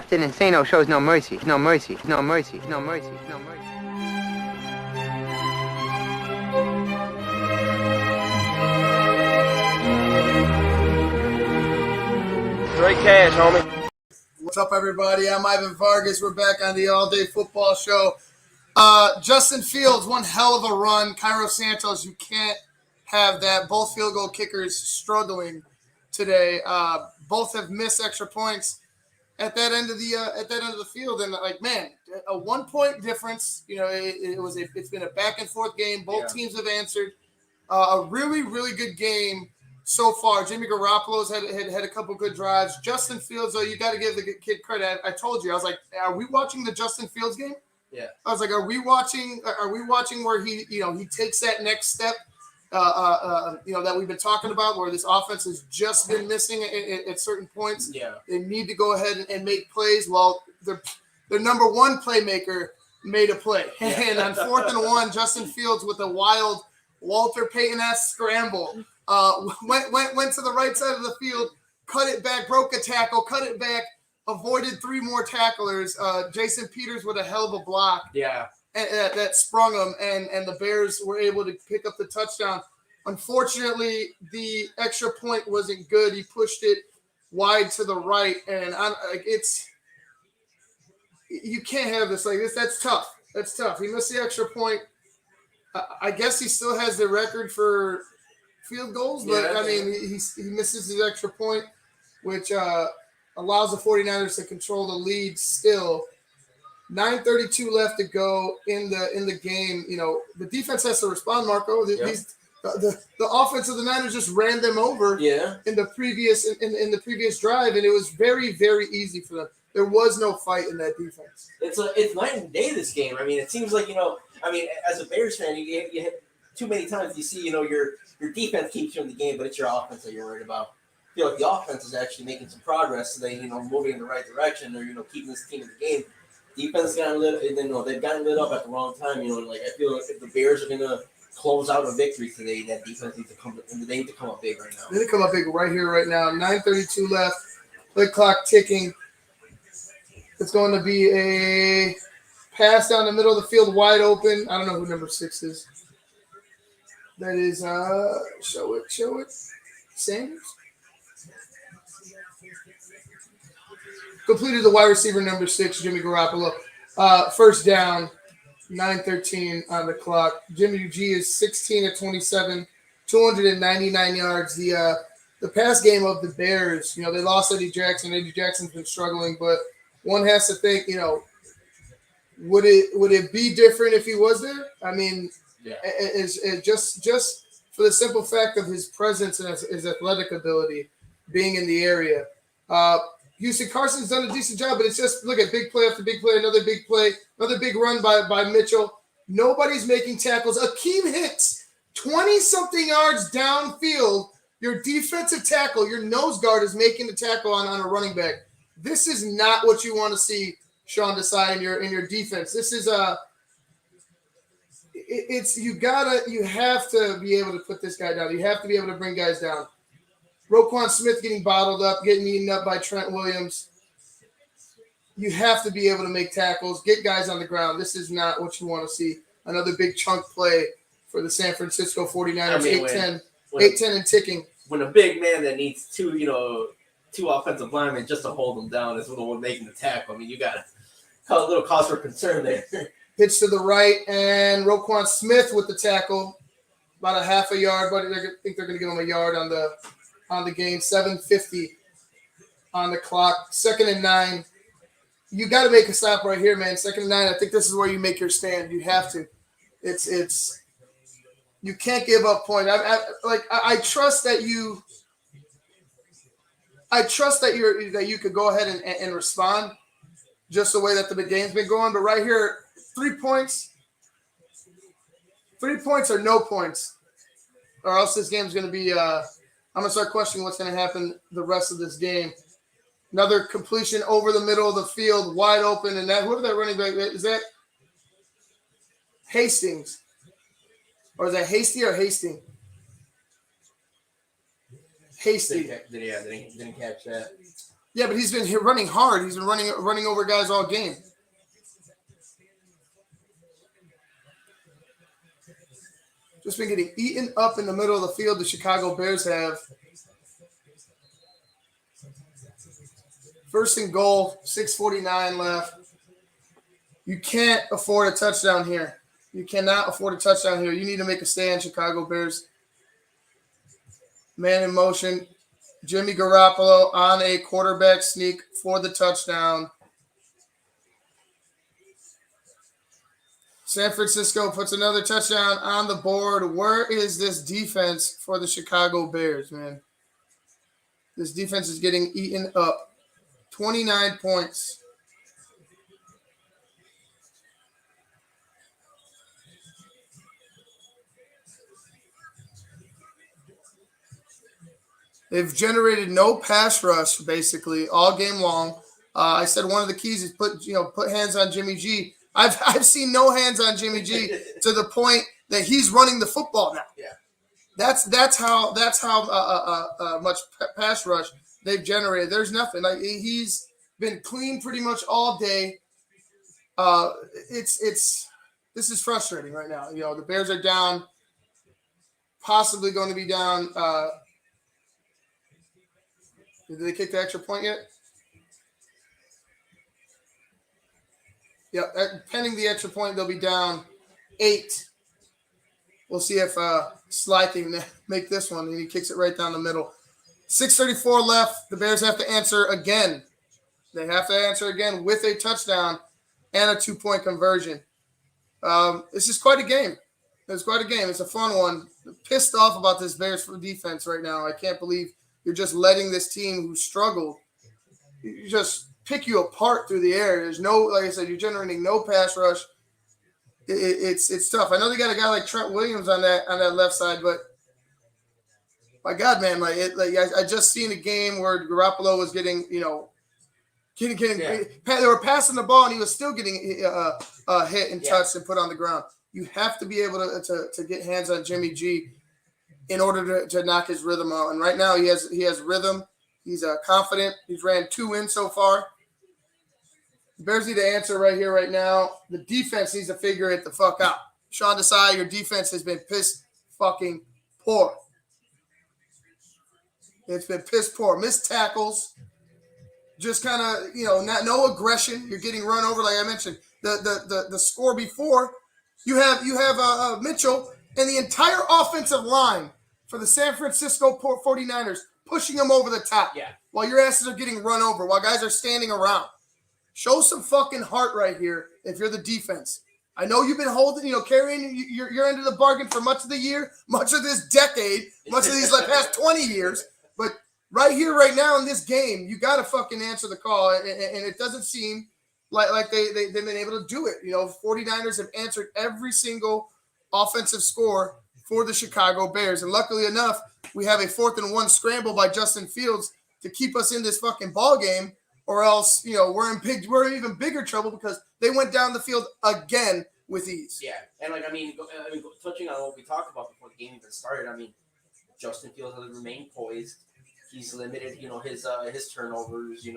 Captain Insano shows no mercy, no mercy, no mercy, no mercy, no mercy. Straight cash, homie. What's up, everybody? I'm Ivan Vargas. We're back on the All Day Football Show. Justin Fields, one hell of a run. Cairo Santos, you can't have that. Both field goal kickers struggling today. Both have missed extra points at that end of the field, and like, man, a 1 point difference. You know, it's been a back and forth game. Both teams have answered. A really, really good game so far. Jimmy Garoppolo's had a couple good drives. Justin Fields, though, you got to give the kid credit. I told you, I was like, are we watching the Justin Fields game? Yeah. I was like, are we watching where he takes that next step, that we've been talking about, where this offense has just been missing at certain points. Yeah. They need to go ahead and make plays. Well, their number one playmaker made a play. Yeah. And on 4th and 1, Justin Fields with a wild Walter Payton-esque scramble went to the right side of the field, cut it back, broke a tackle, cut it back, avoided 3 more tacklers. Jason Peters with a hell of a block. Yeah. That sprung him, and the Bears were able to pick up the touchdown. Unfortunately, the extra point wasn't good. He pushed it wide to the right, and you can't have this like this. That's tough. That's tough. He missed the extra point. I guess he still has the record for field goals, but I mean, he misses his extra point, which allows the 49ers to control the lead still. 9:32 left to go in the game. You know, the defense has to respond, Marco. The offense of the Niners just ran them over in the previous drive, and it was very, very easy for them. There was no fight in that defense. It's night and day, this game. I mean, it seems like, as a Bears fan, you too many times you see, your defense keeps you in the game, but it's your offense that you're worried about. I feel like the offense is actually making some progress today, moving in the right direction, or, keeping this team in the game. Defense got they've gotten lit up at the wrong time. I feel like if the Bears are gonna close out a victory today, that defense needs to come up big right now. They need to come up big right here, right now. 9:32 left, play clock ticking. It's going to be a pass down the middle of the field, wide open. I don't know who number 6 is. That is show it. Sanders. Completed the wide receiver number 6, Jimmy Garoppolo. First down, 9:13 on the clock. Jimmy G is 16 of 27, 299 yards. The pass game of the Bears, they lost Eddie Jackson. Eddie Jackson's been struggling, but one has to think, would it be different if he was there? I mean, it just for the simple fact of his presence and his athletic ability being in the area. Houston Carson's done a decent job, but it's just, look at big play after big play, another big play, another big run by Mitchell. Nobody's making tackles. Akeem Hicks, 20-something yards downfield. Your defensive tackle, your nose guard is making the tackle on a running back. This is not what you want to see, Sean Desai, in your defense. This is you have to be able to put this guy down. You have to be able to bring guys down. Roquan Smith getting bottled up, getting eaten up by Trent Williams. You have to be able to make tackles, get guys on the ground. This is not what you want to see. Another big chunk play for the San Francisco 49ers, 8-10 and ticking. When a big man that needs two offensive linemen just to hold them down is the one making the tackle. I mean, you got a little cause for concern there. Pitch to the right, and Roquan Smith with the tackle. About a half a yard, but I think they're going to give him a yard on the game. 7:50 on the clock. 2nd and 9. You got to make a stop right here, man. 2nd and 9. I think this is where you make your stand. You have to. It's you can't give up points. I trust that you. I trust that you could go ahead and respond, just the way that the game's been going. But right here, 3 points. 3 points or no points, or else this game's going to be. I'm going to start questioning what's going to happen the rest of this game. Another completion over the middle of the field, wide open, and whoever that running back is, that Hastings, or is that Hasty or Hastings? Hasty. Didn't catch that. Yeah, but he's been running hard. He's been running over guys all game. Just been getting eaten up in the middle of the field. The Chicago Bears have. First and goal, 6:49 left. You can't afford a touchdown here. You cannot afford a touchdown here. You need to make a stand, Chicago Bears. Man in motion. Jimmy Garoppolo on a quarterback sneak for the touchdown. San Francisco puts another touchdown on the board. Where is this defense for the Chicago Bears, man? This defense is getting eaten up. 29 points. They've generated no pass rush basically all game long. I said one of the keys is put hands on Jimmy G. I've seen no hands on Jimmy G to the point that he's running the football now. Yeah, that's how much pass rush they've generated. There's nothing. Like he's been clean pretty much all day. This is frustrating right now. You know, the Bears are down, possibly going to be down. Did they kick the extra point yet? Yeah, pending the extra point, they'll be down 8. We'll see if Sly can make this one, and he kicks it right down the middle. 6:34 left. The Bears have to answer again. They have to answer again with a touchdown and a 2-point conversion. This is quite a game. It's quite a game. It's a fun one. I'm pissed off about this Bears defense right now. I can't believe you're just letting this team who struggled just pick you apart through the air. There's no, like I said, you're generating no pass rush. It's tough. I know they got a guy like Trent Williams on that left side, but my God, man, I just seen a game where Garoppolo was getting they were passing the ball and he was still getting hit and touched and put on the ground. You have to be able to get hands on Jimmy G in order to knock his rhythm out. And right now he has rhythm. He's confident. He's ran 2 in so far. The Bears need to answer right here, right now. The defense needs to figure it the fuck out. Sean Desai, your defense has been piss fucking poor. It's been piss poor. Missed tackles. Just kind of, no aggression. You're getting run over, like I mentioned. The score before, you have Mitchell and the entire offensive line for the San Francisco 49ers pushing them over the top. Yeah. While your asses are getting run over, while guys are standing around. Show some fucking heart right here if you're the defense. I know you've been holding, carrying your end of the bargain for much of the year, much of this decade, much of these past 20 years. But right here, right now in this game, you got to fucking answer the call. And it doesn't seem like they've been able to do it. 49ers have answered every single offensive score for the Chicago Bears. And luckily enough, we have a 4th and 1 scramble by Justin Fields to keep us in this fucking ball game. Or else, we're in even bigger trouble because they went down the field again with ease. Yeah, and touching on what we talked about before the game even started. Justin Fields has remained poised. He's limited, his turnovers,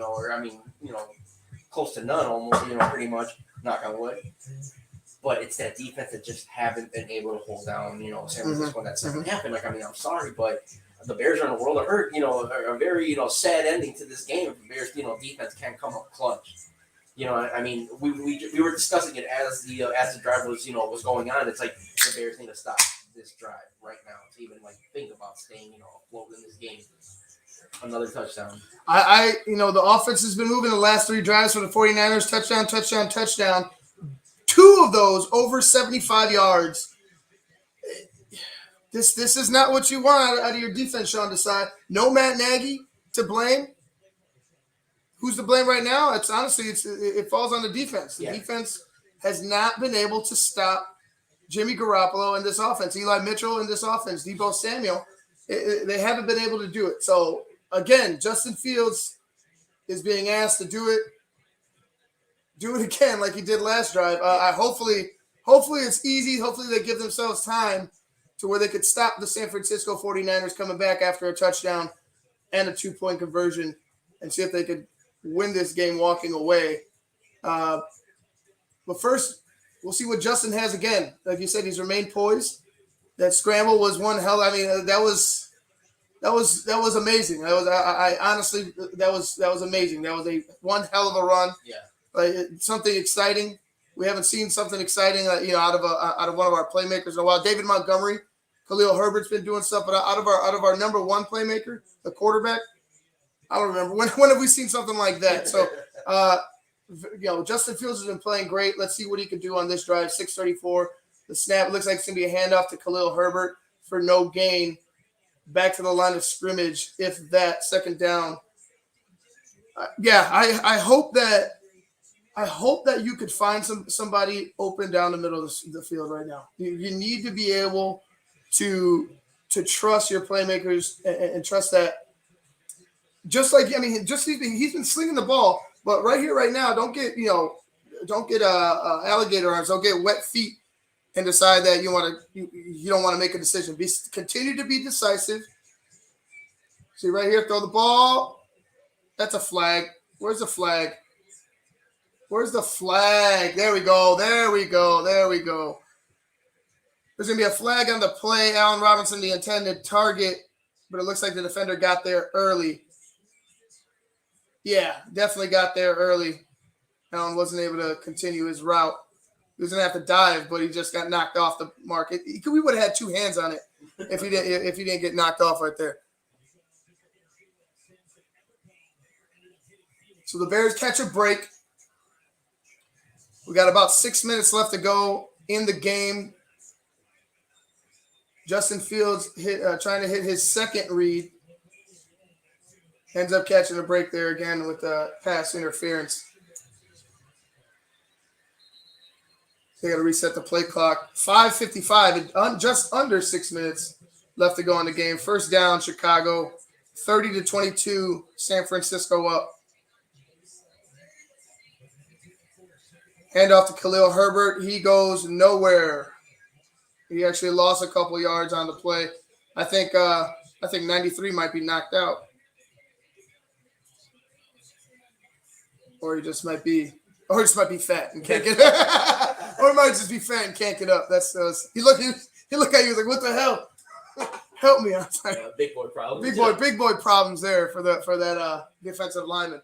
close to none almost, pretty much. Knock on wood. But it's that defense that just haven't been able to hold down, San Francisco in that second half. And I'm sorry, but the Bears are in a world of hurt, a very, sad ending to this game. If the Bears, defense can't come up clutch. We were discussing it as the drive was, was going on. It's like the Bears need to stop this drive right now to even think about staying, afloat in this game. Another touchdown. The offense has been moving the last 3 drives for the 49ers. Touchdown. 2 of those over 75 yards. This is not what you want out of your defense, Sean Desai. No Matt Nagy to blame. Who's to blame right now? It falls on the defense. The defense has not been able to stop Jimmy Garoppolo in this offense, Eli Mitchell in this offense, Deebo Samuel. They haven't been able to do it. So, again, Justin Fields is being asked to do it again like he did last drive. Hopefully it's easy. Hopefully they give themselves time to where they could stop the San Francisco 49ers coming back after a touchdown and a 2-point conversion and see if they could win this game walking away. But first, we'll see what Justin has again. Like you said, he's remained poised. That scramble was one hell. I mean, that was amazing. I honestly, that was amazing. That was one hell of a run. Yeah. Like something exciting. We haven't seen something exciting, out of one of our playmakers in a while. David Montgomery, Khalil Herbert's been doing stuff, but out of our number one playmaker, the quarterback, I don't remember when have we seen something like that. So, Justin Fields has been playing great. Let's see what he can do on this drive. 6:34. The snap looks like it's gonna be a handoff to Khalil Herbert for no gain. Back to the line of scrimmage, if that, second down. I hope that you could find somebody open down the middle of the field right now. You need to be able to trust your playmakers and trust that. Just like he's been slinging the ball, but right here, right now, don't get alligator arms, don't get wet feet, and decide that you don't want to make a decision. Continue to be decisive. See right here, throw the ball. That's a flag. Where's the flag? Where's the flag? There we go. There we go. There we go. There's going to be a flag on the play. Allen Robinson, the intended target, but it looks like the defender got there early. Yeah, definitely got there early. Allen wasn't able to continue his route. He was going to have to dive, but he just got knocked off the mark. We would have had two hands on it if he didn't get knocked off right there. So the Bears catch a break. We got about 6 minutes left to go in the game. Justin Fields trying to hit his second read. Ends up catching a break there again with pass interference. They got to reset the play clock. 5:55, just under 6 minutes left to go in the game. First down, Chicago. 30-22, San Francisco up. Hand off to Khalil Herbert. He goes nowhere. He actually lost a couple yards on the play. I think 93 might be knocked out. Or he just might be fat and can't get or he might just be fat and can't get up. He looked at you like, what the hell? Help me out. Big boy problems. Big boy problems there for that defensive lineman.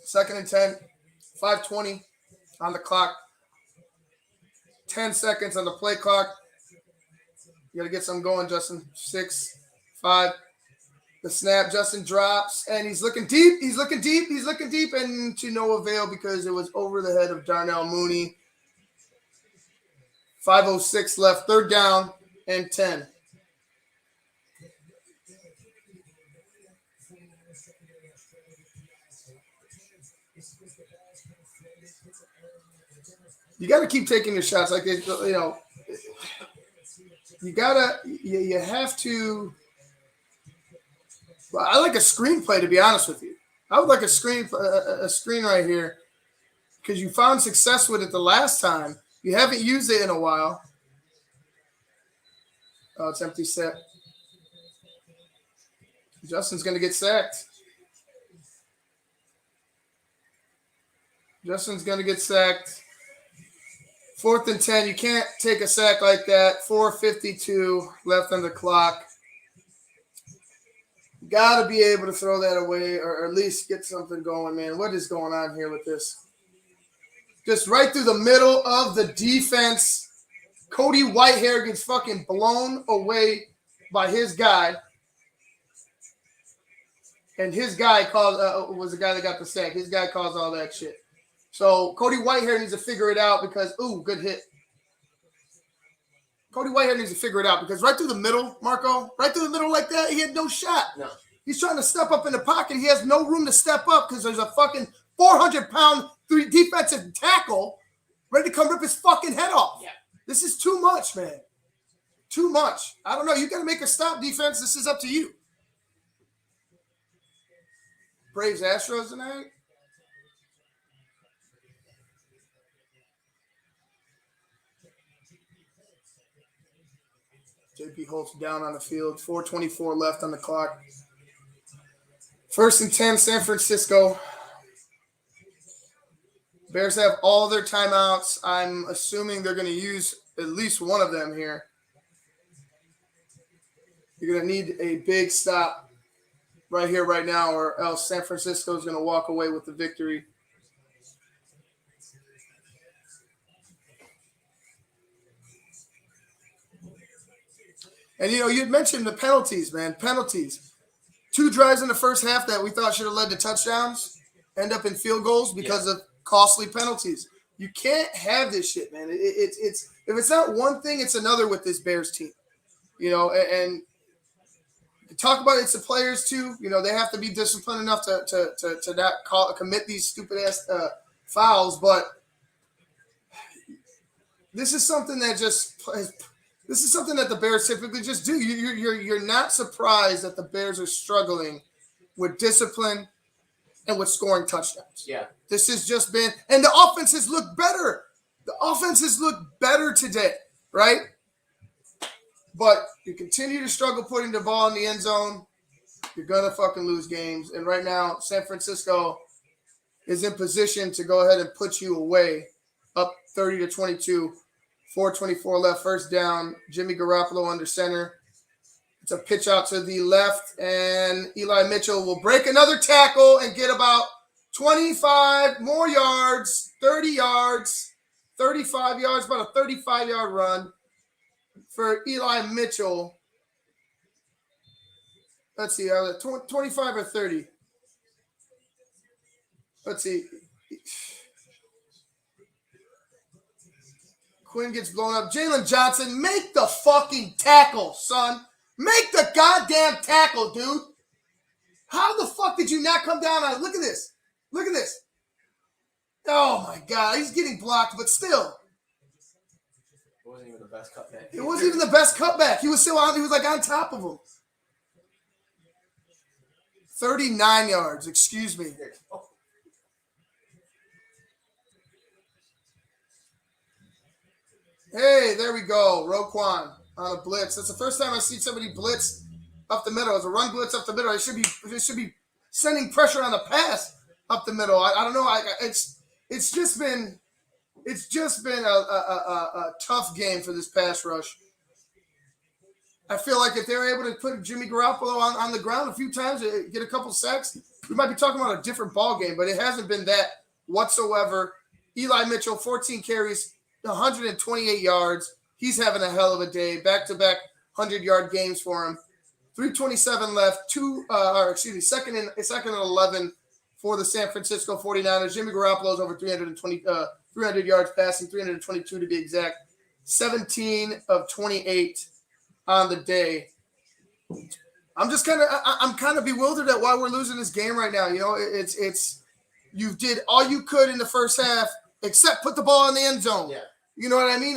Second and 10, 5:20 on the clock. 10 seconds on the play clock. You got to get something going, Justin. 6, 5. The snap, Justin drops, and he's looking deep, and to no avail because it was over the head of Darnell Mooney. 5:06 left, third down and 10. You got to keep taking your shots like this, you have to. Well, I like a screenplay, to be honest with you. I would like a screen right here because you found success with it the last time. You haven't used it in a while. Oh, it's empty set. Justin's going to get sacked. Justin's going to get sacked. 4th and 10. You can't take a sack like that. 4:52 left on the clock. Got to be able to throw that away or at least get something going, man. What is going on here with this? Just right through the middle of the defense. Cody Whitehair gets fucking blown away by his guy. And his guy was the guy that got the sack. His guy caused all that shit. So Cody Whitehair needs to figure it out because, good hit. Cody Whitehair needs to figure it out because right through the middle, Marco, right through the middle like that, he had no shot. No. He's trying to step up in the pocket. He has no room to step up because there's a fucking 400-pound defensive tackle ready to come rip his fucking head off. Yeah. This is too much, man. Too much. I don't know. You got to make a stop, defense. This is up to you. Braves Astros tonight. JP Holtz down on the field. 4:24 left on the clock. 1st and 10, San Francisco. Bears have all their timeouts. I'm assuming they're going to use at least one of them here. You're going to need a big stop right here, right now, or else San Francisco is going to walk away with the victory. And, you had mentioned the penalties, man. Penalties. 2 drives in the first half that we thought should have led to touchdowns end up in field goals because of costly penalties. You can't have this shit, man. It's if it's not one thing, it's another with this Bears team. And talk about it's the players too. They have to be disciplined enough to not commit these stupid ass fouls. But this is something that this is something that the Bears typically just do. You're not surprised that the Bears are struggling with discipline and with scoring touchdowns. Yeah. This has just been, and the offenses look better. The offenses look better today, right? But you continue to struggle putting the ball in the end zone, you're going to fucking lose games. And right now, San Francisco is in position to go ahead and put you away, up 30-22, 4:24 left, 1st down. Jimmy Garoppolo under center. It's a pitch out to the left, and Eli Mitchell will break another tackle and get about 25 more yards, 30 yards, 35 yards, about a 35-yard run for Eli Mitchell. Let's see, 25 or 30. Let's see. Quinn gets blown up. Jalen Johnson, make the fucking tackle, son. Make the goddamn tackle, dude. How the fuck did you not come down on it? Look at this. Look at this. Oh, my God. He's getting blocked, but still. It wasn't even the best cutback. It wasn't even the best cutback. He was still on. He was like on top of him. 39 yards. Excuse me. Hey, there we go. Roquan on a blitz. That's the first time I've seen somebody blitz up the middle. It's a run blitz up the middle. It should be sending pressure on the pass up the middle. I don't know. It's just been a tough game for this pass rush. I feel like if they were able to put Jimmy Garoppolo on the ground a few times, get a couple sacks, we might be talking about a different ball game. But it hasn't been that whatsoever. Eli Mitchell, 14 carries, 128 yards. He's having a hell of a day. Back-to-back 100-yard games for him. 3:27 left. Second and 11 for the San Francisco 49ers. Jimmy Garoppolo's over 300 yards passing, 322 to be exact. 17 of 28 on the day. I'm kind of bewildered at why we're losing this game right now. It's you did all you could in the first half except put the ball in the end zone. Yeah. You know what I mean?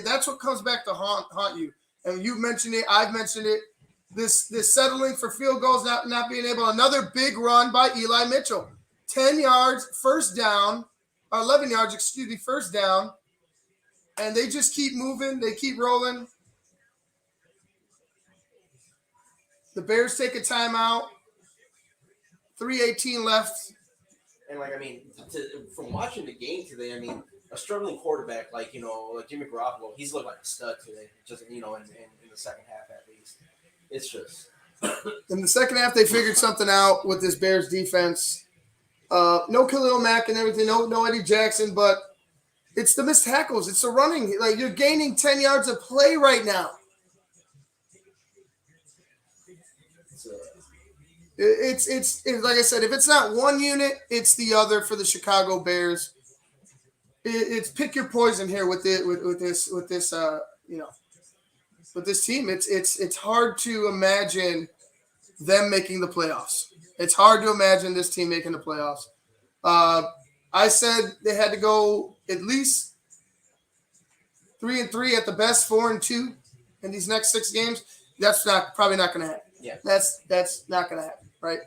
That's what comes back to haunt you. And you've mentioned it. I've mentioned it. This settling for field goals, not being able. Another big run by Eli Mitchell. 10 yards, first down, or 11 yards, first down. And they just keep moving. They keep rolling. The Bears take a timeout. 3:18 left. And from watching the game today, a struggling quarterback like Jimmy Garoppolo, he's looked like a stud today. Just in the second half at least, it's just. In the second half, they figured something out with this Bears defense. No Khalil Mack and everything. No Eddie Jackson, but it's the missed tackles. It's the running. Like you're gaining 10 yards of play right now. It's like I said, if it's not one unit, it's the other for the Chicago Bears. It's pick your poison here with this team. It's hard to imagine them making the playoffs. It's hard to imagine this team making the playoffs. I said they had to go at least 3-3 at the best, 4-2 in these next 6 games. That's probably not going to happen. Yeah, that's not going to happen, right?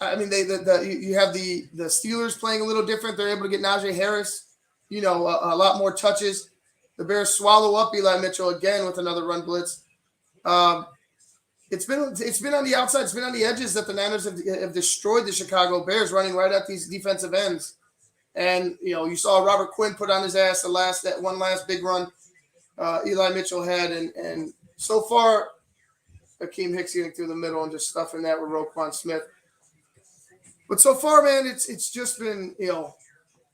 You have the Steelers playing a little different. They're able to get Najee Harris, a lot more touches. The Bears swallow up Eli Mitchell again with another run blitz. It's been on the outside, it's been on the edges that the Niners have destroyed the Chicago Bears, running right at these defensive ends. And you saw Robert Quinn put on his ass that one last big run Eli Mitchell had, and so far Akeem Hicks getting through the middle and just stuffing that with Roquan Smith. But so far, man, it's just been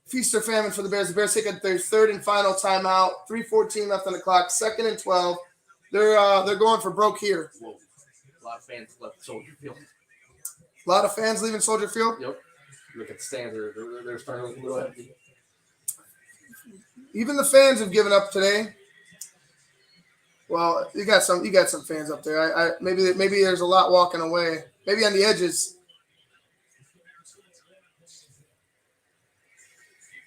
feast or famine for the Bears. The Bears take their third and final timeout. 3:14 left on the clock. 2nd and 12. They're going for broke here. Whoa. A lot of fans left Soldier Field. A lot of fans leaving Soldier Field. Yep. Look at the stands; they're starting to look a little empty. Even the fans have given up today. Well, you got some fans up there. Maybe there's a lot walking away. Maybe on the edges.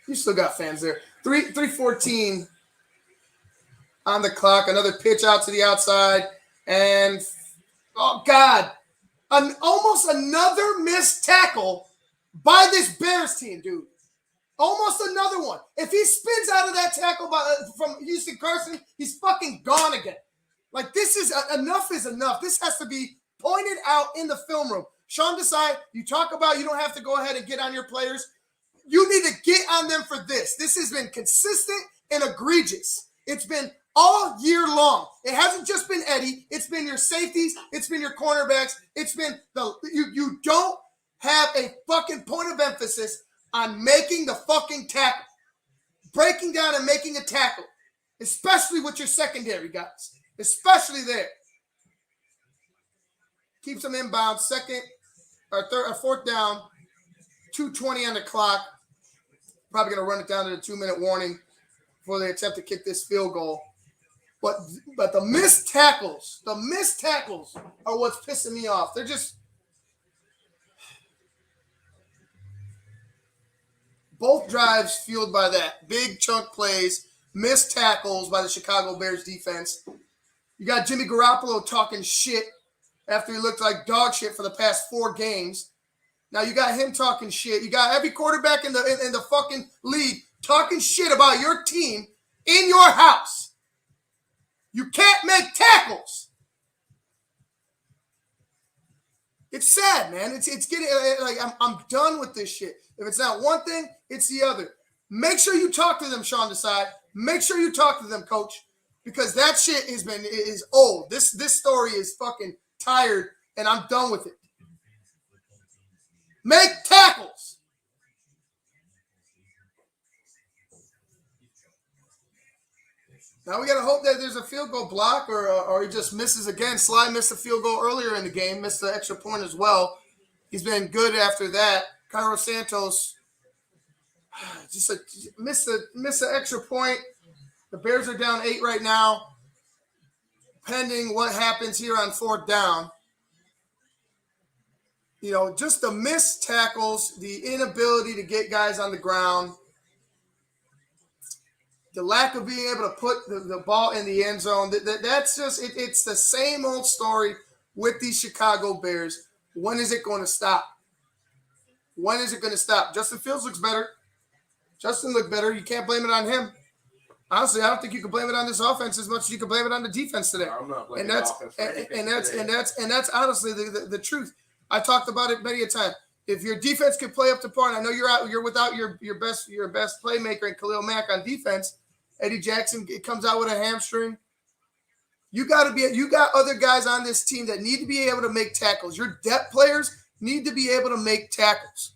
You still got fans there. 3:14 on the clock. Another pitch out to the outside, and oh God, almost another missed tackle by this Bears team, dude. Almost another one. If he spins out of that tackle from Houston Carson, he's fucking gone again. Like, this is enough is enough. This has to be pointed out in the film room. Sean Desai, you talk about you don't have to go ahead and get on your players. You need to get on them for this. This has been consistent and egregious. It's been all year long. It hasn't just been Eddie. It's been your safeties. It's been your cornerbacks. It's been you don't have a fucking point of emphasis on making the fucking tackle. Breaking down and making a tackle. Especially with your secondary guys. Especially there. Keeps them inbound. Fourth down. 2:20 on the clock. Probably going to run it down to the 2-minute warning before they attempt to kick this field goal. But the missed tackles are what's pissing me off. They're just both drives fueled by that. Big chunk plays, missed tackles by the Chicago Bears defense. You got Jimmy Garoppolo talking shit after he looked like dog shit for the past 4 games. Now you got him talking shit. You got every quarterback in the fucking league talking shit about your team in your house. You can't make tackles. It's sad, man. It's getting like I'm done with this shit. If it's not one thing, it's the other. Make sure you talk to them, Sean Desai. Make sure you talk to them, coach, because that shit is old. This story is fucking tired, and I'm done with it. Make tackles. Now we got to hope that there's a field goal block or he just misses again. Sly missed a field goal earlier in the game, missed the extra point as well. He's been good after that. Cairo Santos just missed the extra point. The Bears are down 8 right now, pending what happens here on 4th down. Just the missed tackles, the inability to get guys on the ground, the lack of being able to put the ball in the end zone. That's just it's the same old story with these Chicago Bears. When is it going to stop? When is it going to stop? Justin Fields looks better. Justin looked better. You can't blame it on him. Honestly, I don't think you can blame it on this offense as much as you can blame it on the defense today. I'm not blaming the offense for anything and that's honestly the truth. I talked about it many a time. If your defense can play up to par, and I know you're without your best playmaker and Khalil Mack on defense. Eddie Jackson comes out with a hamstring. You got other guys on this team that need to be able to make tackles. Your depth players need to be able to make tackles.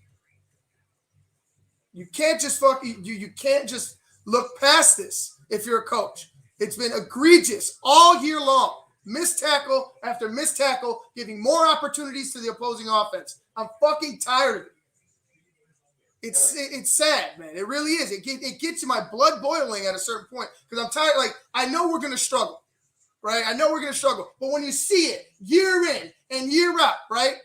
You can't just you can't just look past this if you're a coach. It's been egregious all year long. Missed tackle after missed tackle, giving more opportunities to the opposing offense. I'm fucking tired of it. It's sad, man. It really is. It gets my blood boiling at a certain point because I'm tired. Like, I know we're going to struggle, right? I know we're going to struggle. But when you see it year in and year out, right?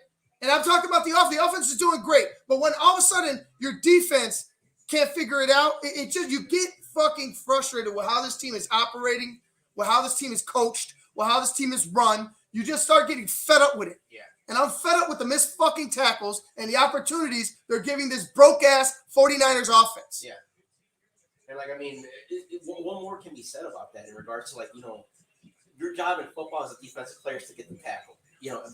And I'm talking about the offense. The offense is doing great. But when all of a sudden your defense can't figure it out, it just you get fucking frustrated with how this team is operating, with how this team is coached, with how this team is run. You just start getting fed up with it. Yeah. And I'm fed up with the missed fucking tackles and the opportunities they're giving this broke-ass 49ers offense. Yeah. And like, I mean, one more can be said about that in regards to like, your job in football as a defensive player is to get the tackle.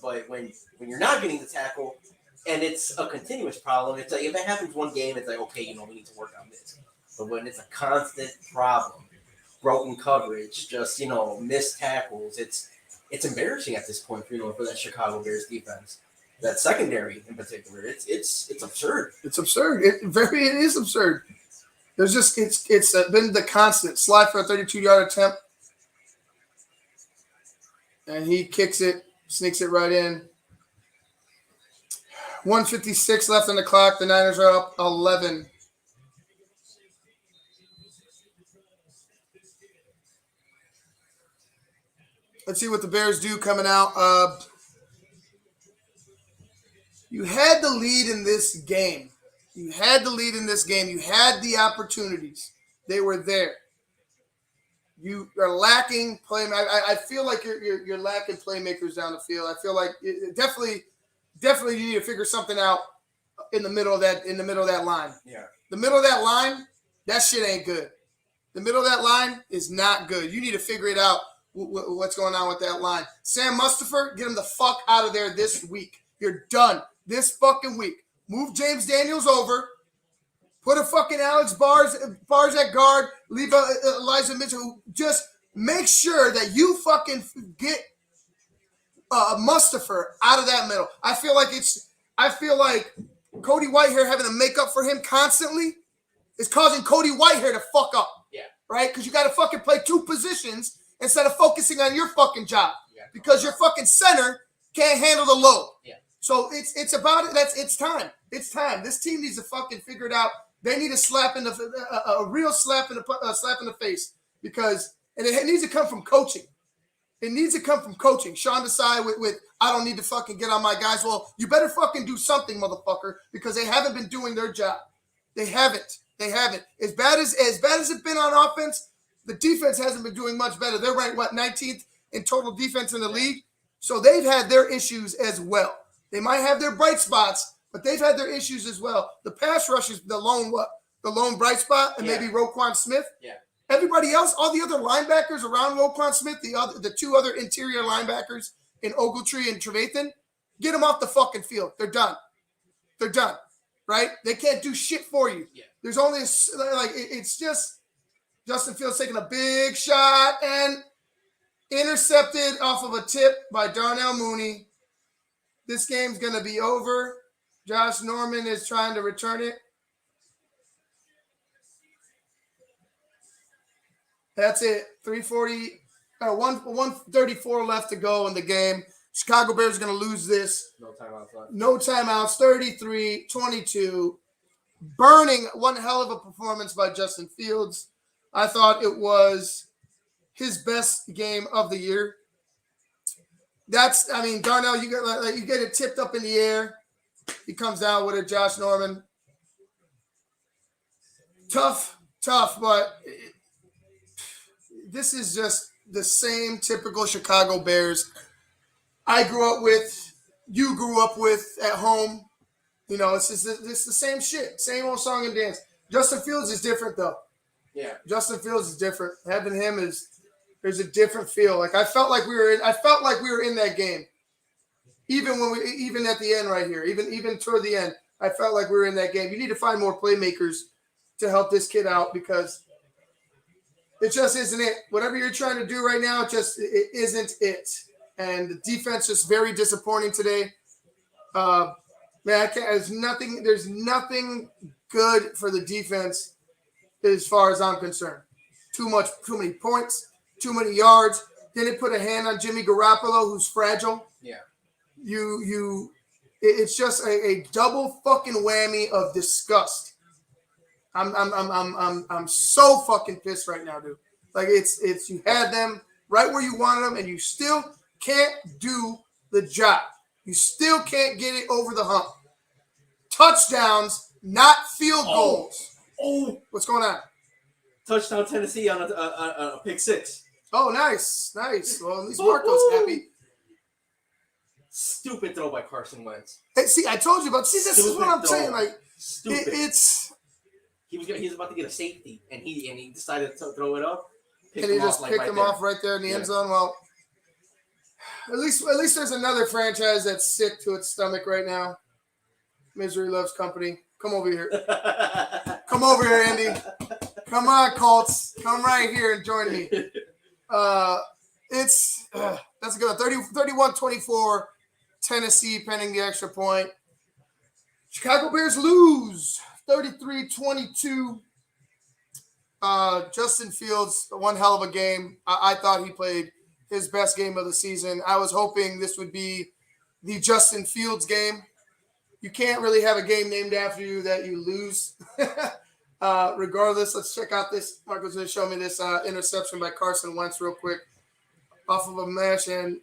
But when you're not getting the tackle, and it's a continuous problem, it's like if it happens one game, it's like okay, we need to work on this. But when it's a constant problem, broken coverage, just missed tackles, it's embarrassing at this point for that Chicago Bears defense. That secondary in particular, it's absurd. It's absurd. It is absurd. There's just it's been the constant slide for a 32-yard attempt, and he kicks it, sneaks it right in. 1:56 left on the clock. The Niners are up 11. Let's see what the Bears do coming out. You had the lead in this game. You had the opportunities. They were there. You are lacking play. I feel like you're lacking playmakers down the field. I feel like definitely you need to figure something out in the middle of that line. Yeah. The middle of that line, that shit ain't good. The middle of that line is not good. You need to figure it out. What's going on with that line? Sam Mustipher, get him the fuck out of there this week. You're done this fucking week. Move James Daniels over. Put a fucking Alex Bars at guard. Leave Elijah Mitchell. Just make sure that you fucking get Mustipher out of that middle. I feel like Cody Whitehair having to make up for him constantly is causing Cody Whitehair to fuck up. Yeah. Right? Because you got to fucking play two positions instead of focusing on your fucking job. Yeah. Because your fucking center can't handle the load. Yeah. So it's about it. It's time. It's time. This team needs to fucking figure it out. They need a slap in a real slap in the face because it needs to come from coaching. It needs to come from coaching. Sean Desai with I don't need to fucking get on my guys. Well, you better fucking do something, motherfucker, because they haven't been doing their job. They haven't. As bad as it's been on offense, the defense hasn't been doing much better. They're ranked 19th in total defense in the league. So they've had their issues as well. They might have their bright spots, but they've had their issues as well. The pass rush is the lone bright spot, and maybe Roquan Smith. Yeah. Everybody else, all the other linebackers around Roquan Smith, the two other interior linebackers in Ogletree and Trevathan, get them off the fucking field. They're done. Right? They can't do shit for you. Yeah. There's only it's just Justin Fields taking a big shot and intercepted off of a tip by Darnell Mooney. This game's going to be over. Josh Norman is trying to return it. That's it. 134 left to go in the game. Chicago Bears are going to lose this. No timeouts left. No timeouts. 33-22. Burning. One hell of a performance by Justin Fields. I thought it was his best game of the year. Darnell, you get it tipped up in the air. He comes down with it, Josh Norman. Tough, but this is just the same typical Chicago Bears I grew up with, you grew up with at home. It's the same shit, same old song and dance. Justin Fields is different, though. Yeah. Justin Fields is different. Having him there's a different feel. Like I felt like we were in that game. Even at the end right here, even toward the end, I felt like we were in that game. You need to find more playmakers to help this kid out because it just isn't it. Whatever you're trying to do right now, it isn't it. And the defense is very disappointing today. There's nothing good for the defense as far as I'm concerned. Too many points, too many yards. Didn't put a hand on Jimmy Garoppolo, who's fragile. Yeah. It's just a double fucking whammy of disgust. I'm so fucking pissed right now, dude. Like it's you had them right where you wanted them, and you still can't do the job. You still can't get it over the hump. Touchdowns, not field goals. Oh, what's going on? Touchdown Tennessee on a pick six. Oh, nice. Well, at least Marco's happy. Stupid throw by Carson Wentz. Hey, see, I told you about. See, this is what I'm saying. Like, stupid. he was about to get a safety, and he decided to throw it up. And he just picked him off right there in the end zone. Well, at least there's another franchise that's sick to its stomach right now. Misery loves company. Come over here. Come over here, Andy. Come on, Colts. Come right here and join me. That's good. 31-24, Tennessee pending the extra point. Chicago Bears lose 33-22. Justin Fields, one hell of a game. I thought he played his best game of the season. I was hoping this would be the Justin Fields game. You can't really have a game named after you that you lose. Regardless, let's check out this. Marco's going to show me this interception by Carson Wentz real quick off of a mesh. And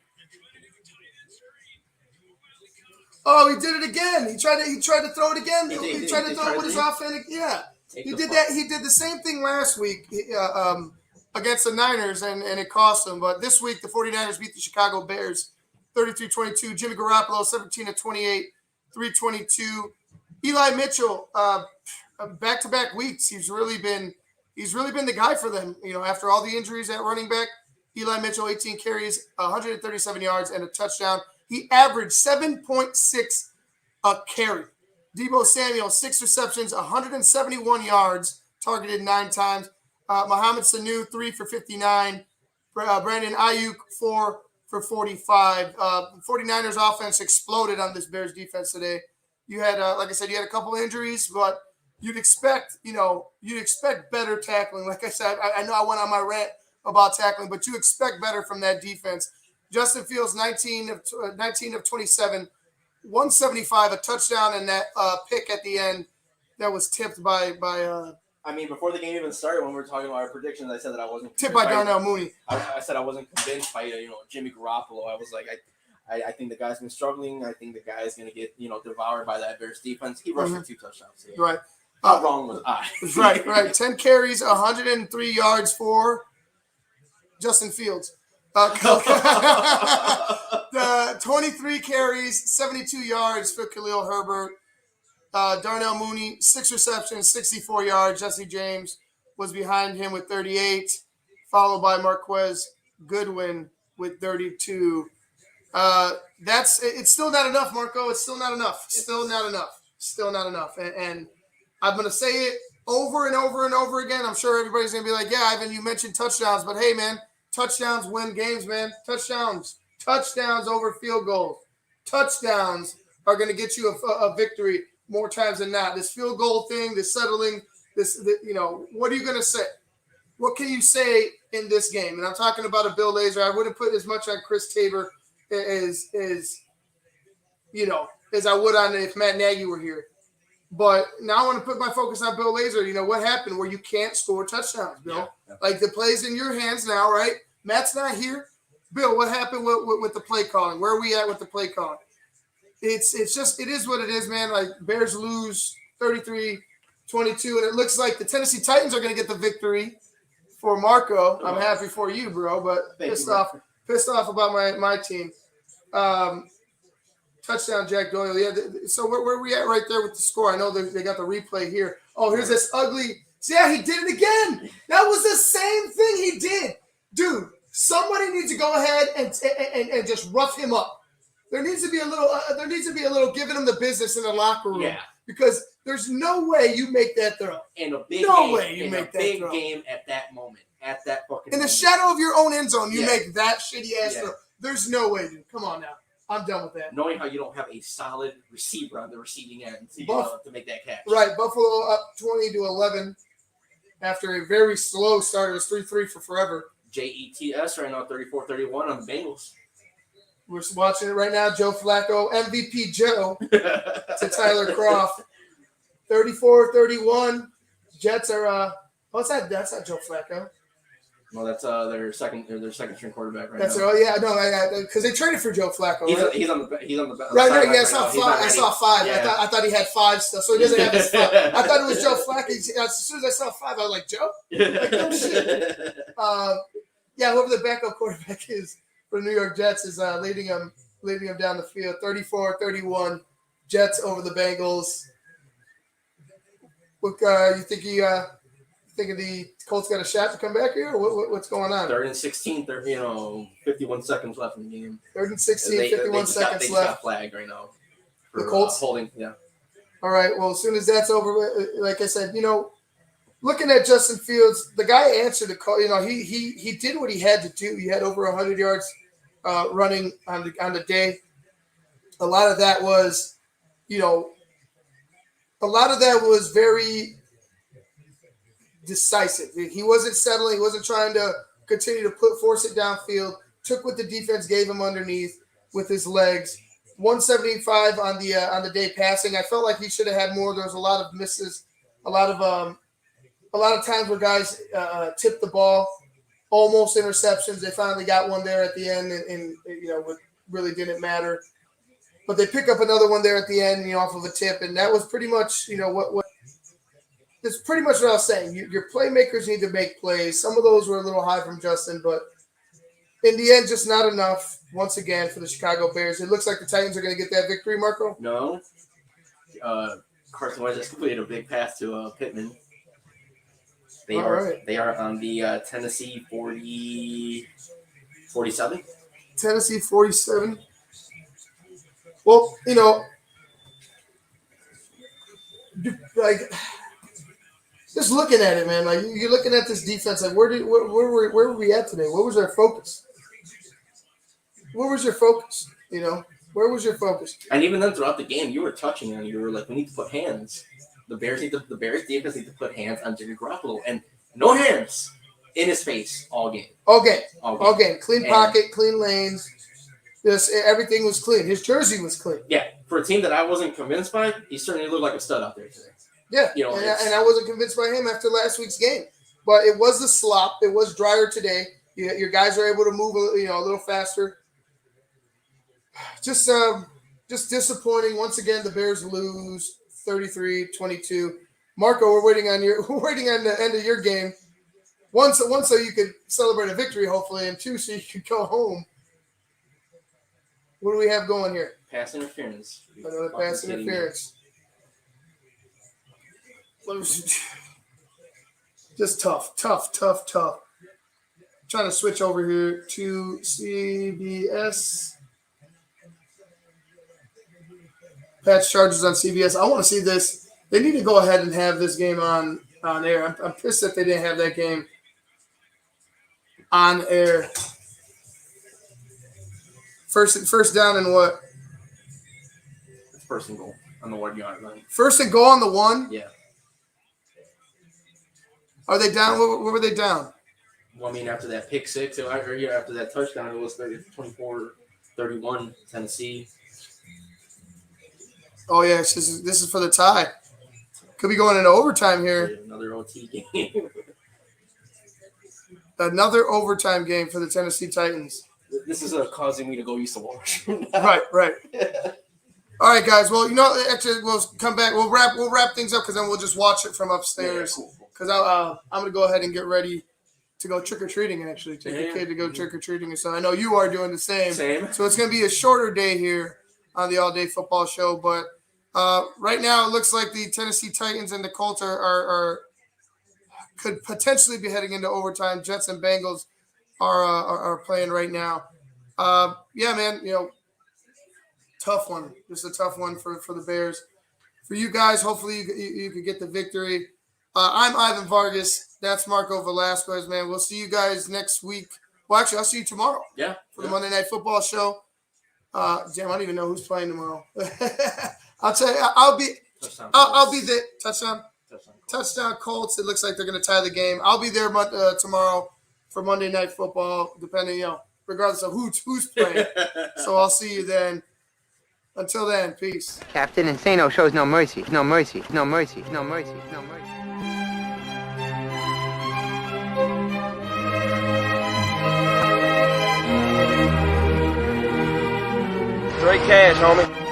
oh, he did it again. He tried to throw it again. He tried to throw it with his offense. Yeah. He did that. He did the same thing last week against the Niners, and it cost him. But this week, the 49ers beat the Chicago Bears 33-22. Jimmy Garoppolo, 17-28, 322. Eli Mitchell, back-to-back weeks. He's really been the guy for them. After all the injuries at running back, Eli Mitchell, 18 carries, 137 yards, and a touchdown. He averaged 7.6 a carry. Deebo Samuel, 6 receptions, 171 yards, targeted 9 times. Mohamed Sanu, 3 for 59. Brandon Ayuk, 4 for 45. 49ers offense exploded on this Bears defense today. You had, like I said, you had a couple injuries, but you'd expect better tackling. Like I said, I know I went on my rant about tackling, but you expect better from that defense. Justin Fields, 19 of 27, 175, a touchdown, and that pick at the end that was tipped by before the game even started, when we were talking about our predictions, I said that I wasn't tipped by Darnell Mooney. I said I wasn't convinced by Jimmy Garoppolo. I was like, I think the guy's been struggling. I think the guy's going to get devoured by that Bears defense. He rushed for 2 touchdowns today. Right. How wrong was I? Right. 10 carries, 103 yards for Justin Fields. 23 carries, 72 yards for Khalil Herbert. Darnell Mooney, 6 receptions, 64 yards. Jesse James was behind him with 38, followed by Marquez Goodwin with 32. It's still not enough, Marco. It's still not enough. Still not enough. And I'm going to say it over and over and over again. I'm sure everybody's going to be like, yeah, Ivan, you mentioned touchdowns, but hey, man, touchdowns win games, man. Touchdowns over field goals. Touchdowns are going to get you a victory more times than not. This field goal thing, this settling, what are you going to say? What can you say in this game? And I'm talking about a Bill Lazor. I wouldn't put as much on Chris Tabor as I would on if Matt Nagy were here. But now I want to put my focus on Bill Lazor. What happened where you can't score touchdowns, Bill? Yeah. Like the play's in your hands now, right? Matt's not here. Bill, what happened with the play calling? Where are we at with the play calling? It is what it is, man. Like Bears lose 33-22, and it looks like the Tennessee Titans are going to get the victory for Marco. I'm happy for you, bro, but pissed off about my team. Touchdown, Jack Doyle. Yeah. So where are we at right there with the score? I know they got the replay here. Oh, here's this ugly. Yeah, he did it again. That was the same thing he did, dude. Somebody needs to go ahead and just rough him up. There needs to be a little giving him the business in the locker room. Yeah. Because there's no way you make that throw. In a big game at that moment. At that fucking in the shadow of your own end zone, you make that shitty ass throw. There's no way, dude. Come on now. I'm done with that. Knowing how you don't have a solid receiver on the receiving end to make that catch. Right. Buffalo up 20-11 after a very slow start. It was 3-3 for forever. JETS right now, 34-31 on the Bengals. We're watching it right now. Joe Flacco, MVP Joe to Tyler Kroft. 34-31. Jets are what's that? That's not Joe Flacco. No, that's their second string quarterback right now. Because they traded for Joe Flacco. Right? He's on the right. Yeah, I saw 5. Yeah. I thought he had 5 still, so he doesn't have his 5. I thought it was Joe Flacco. As soon as I saw 5, I was like, Joe? Like, no shit. Whoever the backup quarterback is for the New York Jets is leading them down the field. 34-31, Jets over the Bengals. Look, you think thinking the Colts got a shot to come back here? Or what's going on? 3rd and 16, 51 seconds left in the game. 3rd and 16, 51 seconds they left. got flag right now. The Colts? Holding, yeah. All right, well, as soon as that's over, like I said, looking at Justin Fields, the guy answered the call. He did what he had to do. He had over 100 yards running on the day. A lot of that was, very decisive. He wasn't settling. He wasn't trying to continue to force it downfield. Took what the defense gave him underneath with his legs. 175 on the day passing. I felt like he should have had more. There was a lot of misses, a lot of times where guys tipped the ball, almost interceptions. They finally got one there at the end, and what really didn't matter. But they pick up another one there at the end, off of a tip, and that was pretty much, what. That's pretty much what I was saying. Your playmakers need to make plays. Some of those were a little high from Justin, but in the end, just not enough. Once again, for the Chicago Bears, it looks like the Titans are going to get that victory, Marco. No. Carson Wentz just completed a big pass to Pittman. They are on the Tennessee 47. Tennessee 47. Well, just looking at it, man. Like you're looking at this defense. Like where were we at today? What was our focus? Where was your focus? Where was your focus? And even then, throughout the game, you were touching on. You were like, we need to put hands. The Bears defense need to put hands on Jimmy Garoppolo, and no hands in his face all game. Okay. Clean pocket, clean lanes. Everything was clean. His jersey was clean. Yeah, for a team that I wasn't convinced by, he certainly looked like a stud out there today. Yeah, and I wasn't convinced by him after last week's game. But it was the slop. It was drier today. Your guys are able to move a little faster. Just disappointing. Once again, the Bears lose 33-22. Marco, we're waiting on the end of your game. One, so you could celebrate a victory, hopefully, and 2, so you could go home. What do we have going here? Pass interference. Another pass interference. Just tough. Trying to switch over here to CBS. Pats Chargers on CBS. I want to see this. They need to go ahead and have this game on air. I'm pissed that they didn't have that game on air. First down and what? First and goal on the 1 yard line. First and goal on the 1? Yeah. Are they down? What were they down? Well, I mean, after that pick six, or after that touchdown, it was 24-31 Tennessee. Oh, yeah, this is for the tie. Could be going into overtime here. Another OT game. Another overtime game for the Tennessee Titans. This is causing me to go east to Washington. Right. All right, guys. Well, actually, we'll come back. We'll wrap things up because then we'll just watch it from upstairs. Because I'm gonna go ahead and get ready to go trick or treating. Actually, take the kid to go trick or treating, and so I know you are doing the same. So it's gonna be a shorter day here on the All Day Football Show. But right now, it looks like the Tennessee Titans and the Colts are could potentially be heading into overtime. Jets and Bengals are playing right now. Yeah, man. Tough one. Just a tough one for the Bears. For you guys, hopefully you could get the victory. I'm Ivan Vargas. That's Marco Velasquez, man. We'll see you guys next week. Well, actually, I'll see you tomorrow. Yeah. For the Monday Night Football Show. Damn, I don't even know who's playing tomorrow. I'll tell you, I'll be there. Touchdown Colts. It looks like they're going to tie the game. I'll be there tomorrow for Monday Night Football, depending, regardless of who's playing. So I'll see you then. Until then, peace. Captain Insano shows no mercy. No mercy. No mercy. No mercy. No mercy. Straight cash, homie.